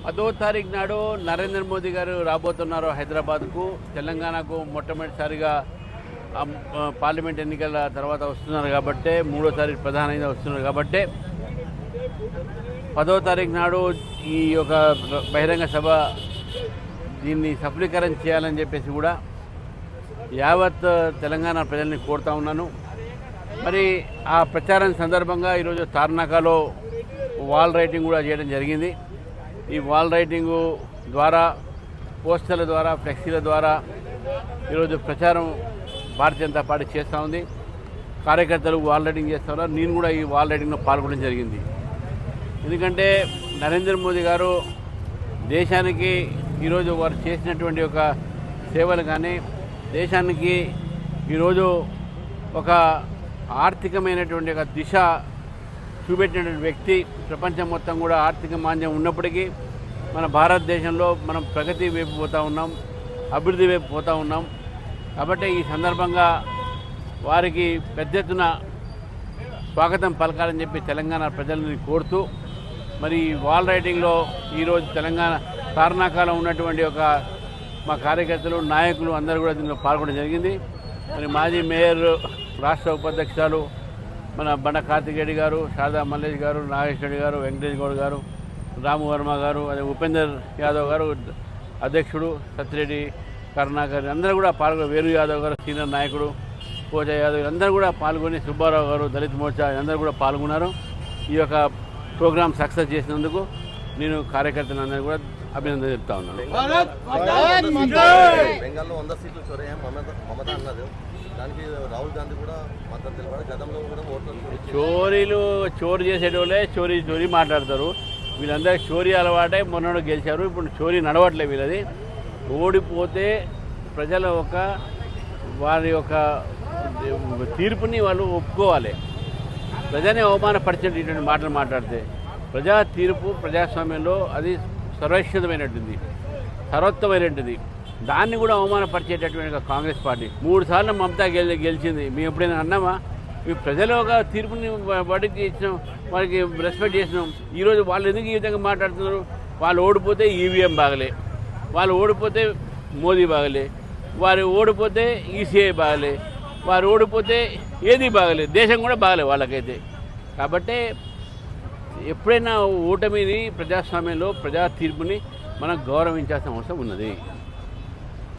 10వ తారీఖు నాడు నరేంద్ర మోదీ గారు రాబోతున్నారు హైదరాబాద్కు. తెలంగాణకు మొట్టమొదటిసారిగా పార్లమెంట్ ఎన్నికల తర్వాత వస్తున్నారు కాబట్టి, 3వ తారీఖు ప్రధానంగా వస్తున్నారు కాబట్టి 10వ తారీఖు నాడు ఈ యొక్క బహిరంగ సభ దీన్ని సఫలీకరణ చేయాలని చెప్పేసి కూడా యావత్ తెలంగాణ ప్రజల్ని కోరుతా ఉన్నాను. మరి ఆ ప్రచారం సందర్భంగా ఈరోజు తార్నాకలో వాల్ రైటింగ్ కూడా చేయడం జరిగింది. ఈ వాల్ రైటింగు ద్వారా, పోస్టర్ల ద్వారా, ఫ్లెక్సీల ద్వారా ఈరోజు ప్రచారం భారతీయ జనతా పార్టీ చేస్తూ ఉంది. కార్యకర్తలు వాల్ రైటింగ్ చేస్తూ ఉన్నారు. నేను కూడా ఈ వాల్ రైటింగ్లో పాల్గొనడం జరిగింది. ఎందుకంటే నరేంద్ర మోదీ గారు దేశానికి ఈరోజు వారు చేసినటువంటి ఒక సేవలు కానీ, దేశానికి ఈరోజు ఒక ఆర్థికమైనటువంటి ఒక దిశ చూపెట్టినటువంటి వ్యక్తి. ప్రపంచం మొత్తం కూడా ఆర్థిక మాంద్యం ఉన్నప్పటికీ మన భారతదేశంలో మనం ప్రగతి వైపు పోతూ ఉన్నాం, అభివృద్ధి వైపు పోతూ ఉన్నాం. కాబట్టి ఈ సందర్భంగా వారికి పెద్ద ఎత్తున స్వాగతం పలకాలని చెప్పి తెలంగాణ ప్రజలని కోరుతూ, మరి వాల్ రైటింగ్లో ఈరోజు తెలంగాణ తార్నాకలో ఉన్నటువంటి ఒక మా కార్యకర్తలు, నాయకులు అందరూ కూడా దీనిలో పాల్గొనడం జరిగింది. మరి మాజీ మేయర్, రాష్ట్ర ఉపాధ్యక్షులు మన బండ కార్తికేయుడు గారు, శారదా మల్లేష్ గారు, నాగేశ్వరి గారు, వెంకటేష్ గౌడ్ గారు, రాము వర్మ గారు, అదే ఉపేందర్ యాదవ్ గారు అధ్యక్షుడు, సత్యరెడ్డి కరుణాకర్ అందరూ కూడా పాల్గొని, వేణు యాదవ్ గారు సీనియర్ నాయకుడు, పూజ యాదవ్ అందరూ కూడా పాల్గొని, సుబ్బారావు గారు దళిత్ మోర్చా అందరూ కూడా పాల్గొన్నారు. ఈ యొక్క ప్రోగ్రాం సక్సెస్ చేసినందుకు నేను కార్యకర్తలందరూ కూడా అభినందన చెప్తా ఉన్నాను. బెంగాల్లో 100 సీట్లు చొరయ్యా మమత అన్నది, దానికి రాహుల్ గాంధీ కూడా మద్దతు తెలిపారు. గతంలో కూడా చోరీ చేసేటోళ్ళే చోరీ మాట్లాడతారు. వీళ్ళందరికీ చోరీ అలవాటే మొన్న గెలిచారు. ఇప్పుడు చోరీ నడవట్లేదు వీళ్ళది. ఓడిపోతే ప్రజల వారి యొక్క తీర్పుని వాళ్ళు ఒప్పుకోవాలి. ప్రజనే అవమానపరిచేటటువంటి మాటలు మాట్లాడితే ప్రజా తీర్పు ప్రజాస్వామ్యంలో అది సర్వోత్తమైనటువంటిది, సర్వోత్తమైనటువంటిది. దాన్ని కూడా అవమానపరిచేటటువంటి కాంగ్రెస్ పార్టీ 3 సార్లు మమతా గెలిచింది. మేము ఎప్పుడైనా అన్నామా? ఈ ప్రజల ఒక తీర్పుని వాటికి ఇచ్చినాం, వారికి రెస్పెక్ట్ చేసినాం. ఈరోజు వాళ్ళు ఎందుకు ఈ విధంగా మాట్లాడుతున్నారు? వాళ్ళు ఓడిపోతే ఈవీఎం బాగలే, వాళ్ళు ఓడిపోతే మోదీ బాగలే, వారు ఓడిపోతే ఈసీఐ బాగలే, వారు ఓడిపోతే ఏది బాగలే, దేశం కూడా బాగలే వాళ్ళకైతే. కాబట్టి ఎప్పుడైనా ఓటమిని ప్రజాస్వామ్యంలో ప్రజా తీర్పుని మనం గౌరవించాల్సిన అవసరం ఉన్నది.